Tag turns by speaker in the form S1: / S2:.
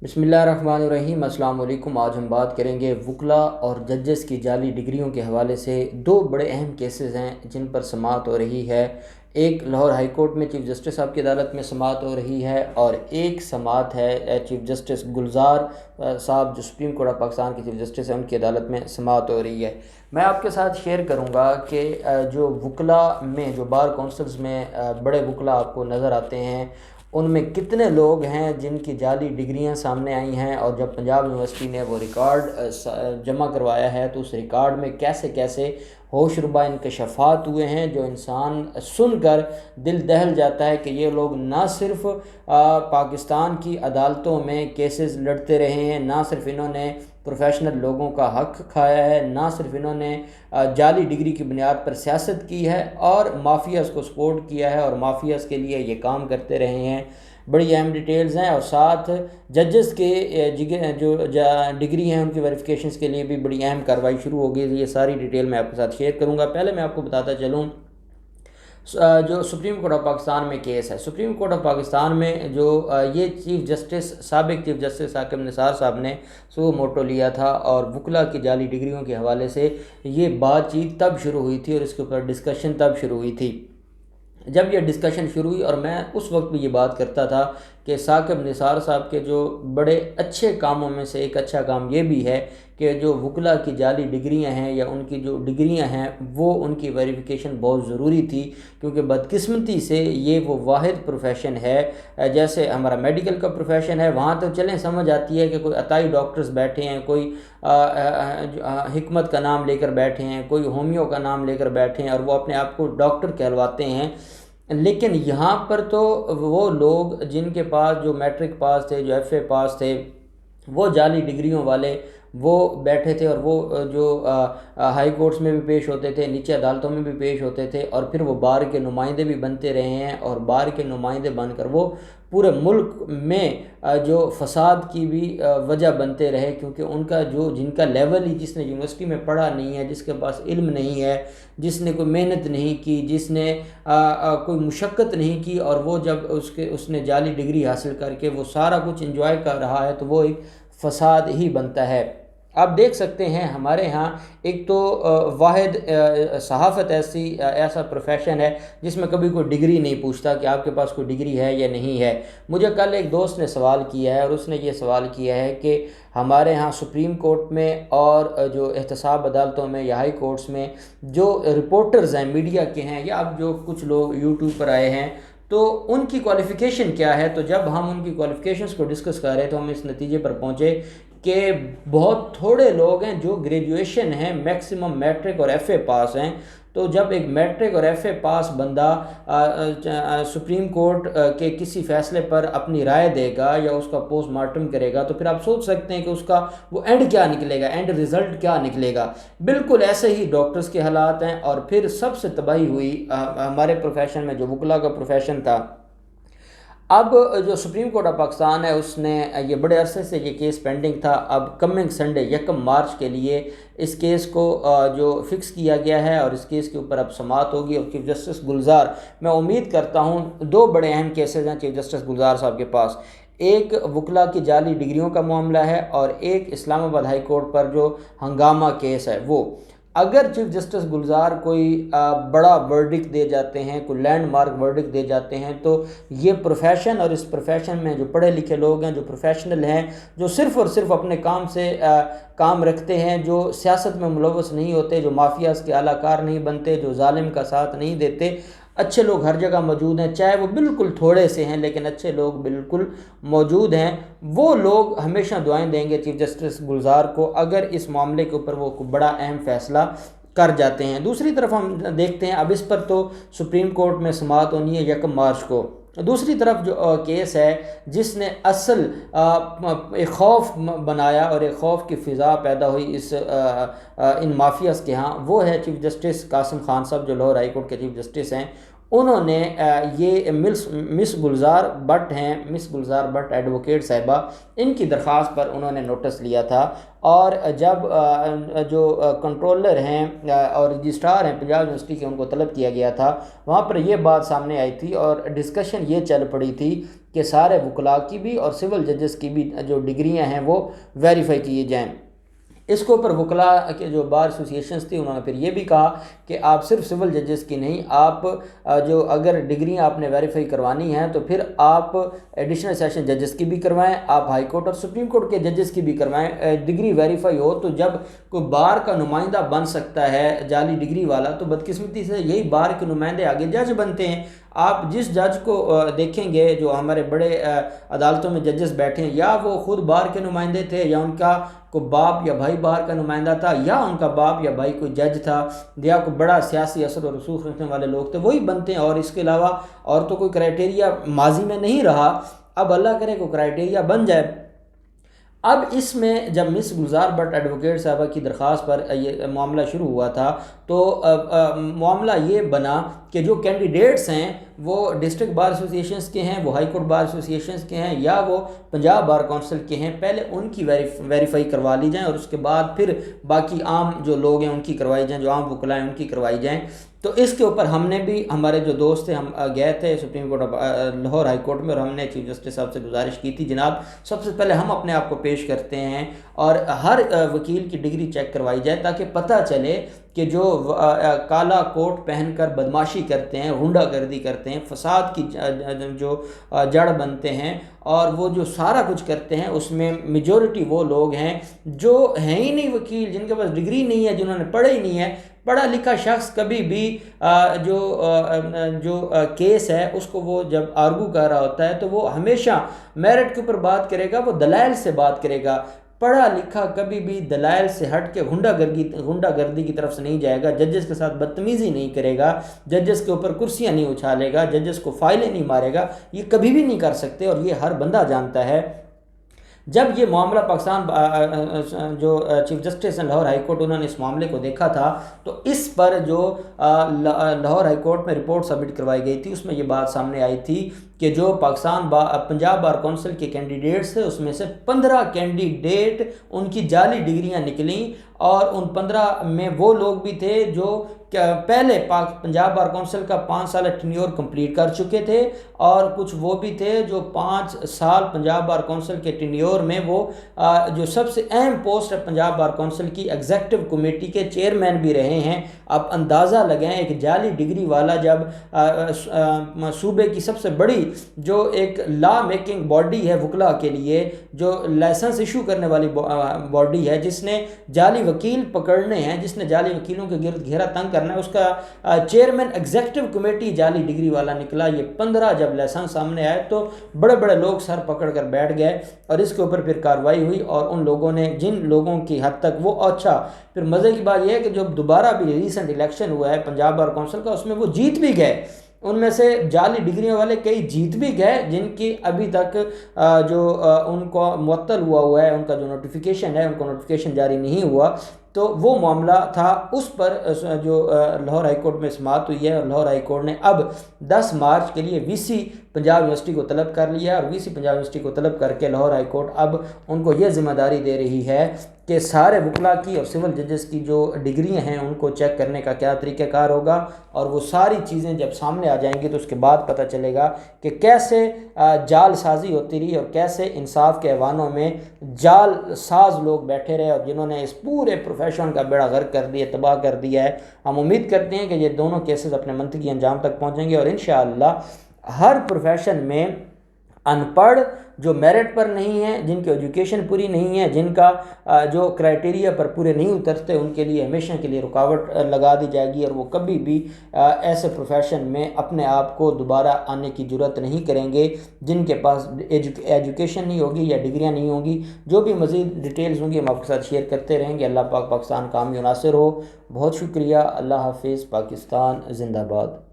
S1: बिस्मिल्लाहिर्रहमानिर्रहीम। अस्सलाम वालेकुम। आज हम बात करेंगे वकला और जजेस की जाली डिग्रियों के हवाले से। दो बड़े अहम केसेस हैं जिन पर समाअत हो रही है। एक लाहौर हाई कोर्ट में चीफ़ जस्टिस साहब की अदालत में समाअत हो रही है, और एक समाअत है चीफ़ जस्टिस गुलजार साहब जो सुप्रीम कोर्ट ऑफ पाकिस्तान के चीफ़ जस्टिस हैं, उनकी अदालत में समाअत हो रही है। मैं आपके साथ शेयर करूंगा कि जो वकला में, जो बार काउंसिल्स में बड़े वकला आपको नज़र आते हैं, उनमें कितने लोग हैं जिनकी जाली डिग्रियां सामने आई हैं, और जब पंजाब यूनिवर्सिटी ने वो रिकॉर्ड जमा करवाया है तो उस रिकॉर्ड में कैसे कैसे होशरुबा इंकशाफात हुए हैं जो इंसान सुनकर दिल दहल जाता है कि ये लोग ना सिर्फ पाकिस्तान की अदालतों में केसेस लड़ते रहे हैं, ना सिर्फ इन्होंने प्रोफेशनल लोगों का हक खाया है, ना सिर्फ इन्होंने जाली डिग्री की बुनियाद पर सियासत की है और माफियाज़ को सपोर्ट किया है और माफियाज़ के लिए ये काम करते रहे हैं। बड़ी अहम डिटेल्स हैं, और साथ जजेस के जो डिग्री हैं उनकी वेरिफिकेशंस के लिए भी बड़ी अहम कार्रवाई शुरू हो गई। ये सारी डिटेल मैं आपके साथ शेयर करूंगा। पहले मैं आपको बताता चलूँ जो सुप्रीम कोर्ट ऑफ पाकिस्तान में केस है। सुप्रीम कोर्ट ऑफ पाकिस्तान में जो ये चीफ़ जस्टिस, साबिक चीफ़ जस्टिस साकिब निसार साहब ने सो मोटो लिया था, और वकला की जाली डिग्रियों के हवाले से ये बातचीत तब शुरू हुई थी और इसके ऊपर डिस्कशन तब शुरू हुई थी जब ये डिस्कशन शुरू हुई। और मैं उस वक्त भी ये बात करता था कि साकिब निसार साहब के जो बड़े अच्छे कामों में से एक अच्छा काम ये भी है कि जो वकला की जाली डिग्रियां हैं या उनकी जो डिग्रियां हैं वो उनकी वेरिफिकेशन बहुत ज़रूरी थी, क्योंकि बदकिस्मती से ये वो वाहिद प्रोफेशन है, जैसे हमारा मेडिकल का प्रोफेशन है, वहाँ तो चलें समझ आती है कि कोई अताई डॉक्टर्स बैठे हैं, कोई हिकमत का नाम लेकर बैठे हैं, कोई होमियो का नाम लेकर बैठे हैं और वो अपने आप को डॉक्टर कहलवाते हैं। लेकिन यहाँ पर तो वो लोग जिनके पास जो मैट्रिक पास थे, जो एफए पास थे, वो जाली डिग्रियों वाले वो बैठे थे, और वो जो हाई कोर्ट्स में भी पेश होते थे, नीचे अदालतों में भी पेश होते थे, और फिर वो बार के नुमाइंदे भी बनते रहे हैं, और बार के नुमाइंदे बनकर वो पूरे मुल्क में जो फसाद की भी वजह बनते रहे, क्योंकि उनका जो जिनका लेवल ही, जिसने यूनिवर्सिटी में पढ़ा नहीं है, जिसके पास इल्म नहीं है, जिसने कोई मेहनत नहीं की, जिसने कोई मुशक्क़त नहीं की, और वो जब उसने जाली डिग्री हासिल करके वो सारा कुछ इंजॉय कर रहा है, तो वो एक फ़साद ही बनता है। आप देख सकते हैं हमारे यहाँ एक तो वाहिद सहाफ़त ऐसा प्रोफेशन है जिसमें कभी कोई डिग्री नहीं पूछता कि आपके पास कोई डिग्री है या नहीं है। मुझे कल एक दोस्त ने सवाल किया है, और उसने ये सवाल किया है कि हमारे यहाँ सुप्रीम कोर्ट में और जो एहतसाब अदालतों में या हाई कोर्ट्स में जो रिपोर्टर्स हैं, मीडिया के हैं, या अब जो कुछ लोग यूट्यूब पर आए हैं, तो उनकी क्वालिफ़िकेशन क्या है। तो जब हम उनकी क्वालिफ़िकेशंस को डिस्कस कर रहे हैं तो हम इस नतीजे पर पहुँचे कि बहुत थोड़े लोग हैं जो ग्रेजुएशन हैं, मैक्सिमम मैट्रिक और एफए पास हैं। तो जब एक मैट्रिक और एफए पास बंदा सुप्रीम कोर्ट के किसी फ़ैसले पर अपनी राय देगा या उसका पोस्टमार्टम करेगा, तो फिर आप सोच सकते हैं कि उसका वो एंड क्या निकलेगा, एंड रिज़ल्ट क्या निकलेगा। बिल्कुल ऐसे ही डॉक्टर्स के हालात हैं। और फिर सबसे तबाही हुई हमारे प्रोफेशन में, जो वकला का प्रोफेशन था। अब जो सुप्रीम कोर्ट ऑफ पाकिस्तान है उसने ये बड़े अरसे से ये केस पेंडिंग था। अब कमिंग संडे 1 मार्च के लिए इस केस को जो फिक्स किया गया है, और इस केस के ऊपर अब समाअत होगी। और चीफ़ जस्टिस गुलजार, मैं उम्मीद करता हूँ, दो बड़े अहम केसेस हैं चीफ़ जस्टिस गुलजार साहब के पास। एक वकला की जाली डिग्रियों का मामला है, और एक इस्लामाबाद हाई कोर्ट पर जो हंगामा केस है वो। अगर चीफ जस्टिस गुलजार कोई बड़ा वर्डिक्ट दे जाते हैं, कोई लैंडमार्क वर्डिक्ट दे जाते हैं, तो ये प्रोफेशन, और इस प्रोफेशन में जो पढ़े लिखे लोग हैं, जो प्रोफेशनल हैं, जो सिर्फ़ और सिर्फ अपने काम से काम रखते हैं, जो सियासत में मुलव्वस नहीं होते, जो माफियाज़ के आलाकार नहीं बनते, जो जालिम का साथ नहीं देते, अच्छे लोग हर जगह मौजूद हैं, चाहे वो बिल्कुल थोड़े से हैं लेकिन अच्छे लोग बिल्कुल मौजूद हैं। वो लोग हमेशा दुआएं देंगे चीफ़ जस्टिस गुलजार को अगर इस मामले के ऊपर वो बड़ा अहम फ़ैसला कर जाते हैं। दूसरी तरफ हम देखते हैं, अब इस पर तो सुप्रीम कोर्ट में समाअत होनी है 1 मार्च को। दूसरी तरफ जो केस है जिसने असल एक खौफ बनाया और एक खौफ की फ़िज़ा पैदा हुई इन माफियाज़ के यहाँ, वो है चीफ़ जस्टिस कासिम खान साहब जो लाहौर हाई कोर्ट के चीफ़ जस्टिस हैं। उन्होंने ये मिस गुलजार भट्ट हैं, मिस गुलजार भट्ट एडवोकेट साहिबा, इनकी दरख्वास्त पर उन्होंने नोटिस लिया था। और जब जो कंट्रोलर हैं और रजिस्ट्रार हैं पंजाब यूनिवर्सिटी के, उनको तलब किया गया था, वहाँ पर ये बात सामने आई थी और डिस्कशन ये चल पड़ी थी کہ سارے وکلاء کی بھی اور سول ججز کی بھی جو ڈگریاں ہیں وہ ویریفائی کیے جائیں۔ اس کے اوپر وکلاء کے جو بار ایسوسیشنز تھی انہوں نے پھر یہ بھی کہا کہ آپ صرف سول ججز کی نہیں، آپ جو اگر ڈگریاں آپ نے ویریفائی کروانی ہیں تو پھر آپ ایڈیشنل سیشن ججز کی بھی کروائیں، آپ ہائی کورٹ اور سپریم کورٹ کے ججز کی بھی کروائیں۔ ڈگری ویریفائی ہو تو جب کوئی بار کا نمائندہ بن سکتا ہے جعلی ڈگری والا، تو بدقسمتی سے یہی بار کے نمائندے آگے جج بنتے ہیں۔ آپ جس جج کو دیکھیں گے جو ہمارے بڑے عدالتوں میں ججز بیٹھے ہیں، یا وہ خود بار کے نمائندے تھے، یا ان کا کوئی باپ یا بھائی بار کا نمائندہ تھا، یا ان کا باپ یا بھائی کوئی جج تھا، یا کوئی بڑا سیاسی اثر و رسوخ رکھنے والے لوگ تھے، وہی بنتے ہیں۔ اور اس کے علاوہ اور تو کوئی کرائٹیریا ماضی میں نہیں رہا، اب اللہ کرے کوئی کرائٹیریا بن جائے۔ اب اس میں جب مس گلزار بٹ ایڈوکیٹ صاحبہ کی درخواست پر یہ معاملہ شروع ہوا تھا تو معاملہ یہ بنا کہ جو کینڈیڈیٹس ہیں وہ ڈسٹرکٹ بار ایسوسیشنز کے ہیں، وہ ہائی کورٹ بار ایسوسیشنز کے ہیں، یا وہ پنجاب بار کونسل کے ہیں، پہلے ان کی ویریفائی کروا لی جائیں اور اس کے بعد پھر باقی عام جو لوگ ہیں ان کی کروائی جائیں، جو عام وکلاء ہیں ان کی کروائی جائیں۔ تو اس کے اوپر ہم نے بھی، ہمارے جو دوست تھے، ہم گئے تھے supreme court Lahore high court میں، اور ہم نے چیف جسٹس صاحب سے گزارش کی تھی جناب سب سے پہلے ہم اپنے آپ کو پیش کرتے ہیں اور ہر وکیل کی ڈگری چیک کروائی جائے تاکہ پتہ چلے کہ جو کالا کوٹ پہن کر بدماشی کرتے ہیں، غنڈہ گردی کرتے ہیں، فساد کی جو جڑ بنتے ہیں اور وہ جو سارا کچھ کرتے ہیں، اس میں میجورٹی وہ لوگ ہیں جو ہیں ہی نہیں وکیل، جن کے پاس ڈگری نہیں ہے، جنہوں نے پڑھا ہی نہیں ہے۔ پڑھا لکھا شخص کبھی بھی جو کیس ہے اس کو وہ جب آرگو کر رہا ہوتا ہے تو وہ ہمیشہ میرٹ کے اوپر بات کرے گا، وہ دلائل سے بات کرے گا۔ پڑھا لکھا کبھی بھی دلائل سے ہٹ کے غنڈہ گردی کی طرف سے نہیں جائے گا، ججز کے ساتھ بدتمیزی نہیں کرے گا، ججز کے اوپر کرسیاں نہیں اچھالے گا، ججز کو فائلیں نہیں مارے گا، یہ کبھی بھی نہیں کر سکتے اور یہ ہر بندہ جانتا ہے۔ جب یہ معاملہ پاکستان جو چیف جسٹس ہیں لاہور ہائی کورٹ، انہوں نے اس معاملے کو دیکھا تھا تو اس پر جو لاہور ہائی کورٹ میں رپورٹ سبمٹ کروائی گئی تھی اس میں یہ بات سامنے آئی تھی کہ جو پنجاب بار کونسل کے کینڈیڈیٹس تھے اس میں سے 15 کینڈیڈیٹ ان کی جعلی ڈگریاں نکلیں، اور ان 15 میں وہ لوگ بھی تھے جو پہلے پنجاب بار کونسل کا 5 سال ٹینیور کمپلیٹ کر چکے تھے، اور کچھ وہ بھی تھے جو 5 سال پنجاب بار کونسل کے ٹینیور میں وہ جو سب سے اہم پوسٹ ہے پنجاب بار کونسل کی ایگزیکٹو کمیٹی کے چیئرمین بھی رہے ہیں۔ آپ اندازہ لگائیں ایک جعلی ڈگری والا جب صوبے کی سب سے بڑی جو ایک لا میکنگ باڈی ہے وکلاء کے لیے، جو لائسنس ایشو کرنے والی باڈی ہے، جس نے جعلی وکیل پکڑنے ہیں، جس نے جعلی وکیلوں کے گرد گھیرا تنگ کرنا ہے، اس کا چیئرمین ایگزیکٹو کمیٹی جعلی ڈگری والا نکلا۔ یہ 15 جب لائسنس سامنے آئے تو بڑے بڑے لوگ سر پکڑ کر بیٹھ گئے اور اس کے اوپر پھر کارروائی ہوئی، اور ان لوگوں نے جن لوگوں کی حد تک وہ اچھا پھر مزے کی بات یہ ہے کہ جب دوبارہ بھی ریسنٹ الیکشن ہوا ہے پنجاب بار کونسل کا، اس میں وہ جیت بھی گئے، ان میں سے جعلی ڈگریوں والے کئی جیت بھی گئے جن کی ابھی تک جو ان کو معطل ہوا ہے، ان کا جو نوٹیفیکیشن ہے ان کو نوٹیفیکیشن جاری نہیں ہوا۔ تو وہ معاملہ تھا، اس پر جو لاہور ہائی کورٹ میں سماعت ہوئی ہے، اور لاہور ہائی کورٹ نے اب 10 مارچ کے لیے وی سی پنجاب یونیورسٹی کو طلب کر لیا ہے، اور وی سی پنجاب یونیورسٹی کو طلب کر کے لاہور ہائی کورٹ اب ان کو یہ ذمہ داری دے رہی ہے کہ سارے وکلاء کی اور سول ججز کی جو ڈگریاں ہیں ان کو چیک کرنے کا کیا طریقہ کار ہوگا، اور وہ ساری چیزیں جب سامنے آ جائیں گی تو اس کے بعد پتہ چلے گا کہ کیسے جال سازی ہوتی رہی اور کیسے انصاف کے ایوانوں میں جال ساز لوگ بیٹھے رہے اور جنہوں نے اس پورے پروفیشن کا بیڑا غرق کر دیا، تباہ کر دیا ہے۔ ہم امید کرتے ہیں کہ یہ دونوں کیسز اپنے منطقی انجام تک پہنچیں گے، اور انشاءاللہ ہر پروفیشن میں ان پڑھ جو میرٹ پر نہیں ہیں، جن کی ایجوکیشن پوری نہیں ہے، جن کا جو کرائٹیریا پر پورے نہیں اترتے، ان کے لیے ہمیشہ کے لیے رکاوٹ لگا دی جائے گی، اور وہ کبھی بھی ایسے پروفیشن میں اپنے آپ کو دوبارہ آنے کی جرات نہیں کریں گے جن کے پاس ایجوکیشن نہیں ہوگی یا ڈگریاں نہیں ہوں گی۔ جو بھی مزید ڈیٹیلز ہوں گی ہم آپ کے ساتھ شیئر کرتے رہیں گے۔ اللہ پاک پاکستان کامیاب و ناصر ہو۔ بہت شکریہ۔ اللہ حافظ۔ پاکستان زندہ باد۔